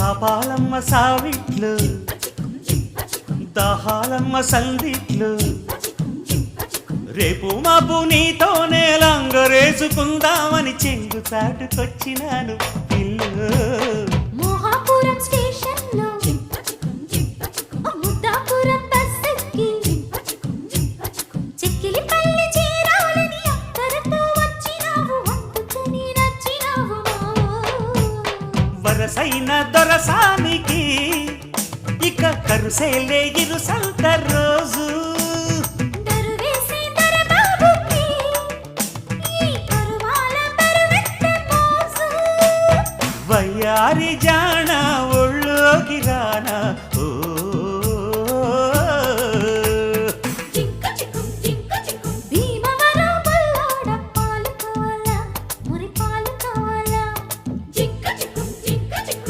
కాపాలమ్మ సావిట్లు దాహాలమ్మ సందిట్లు రేపు మాపు నీతోనే లంగరేసుకుందామని చెంగు చాటుకొచ్చినాను పిల్లు మోహాపురం స్టేషన్లో ముద్దాపురం బస్సెక్కి చెక్కిలిపల్లి చేరాలని అక్కరతో వచ్చినావు అందుకని నచ్చినావు వరసైన దొరసానికి ఇక కరుసేలే ఇరుసంత రోజు దరువేసే దొరబాబుకి ఈ కరువాల బరువెత్తే మోజు వయ్యారి జాణ ఒళ్ళోకి రానా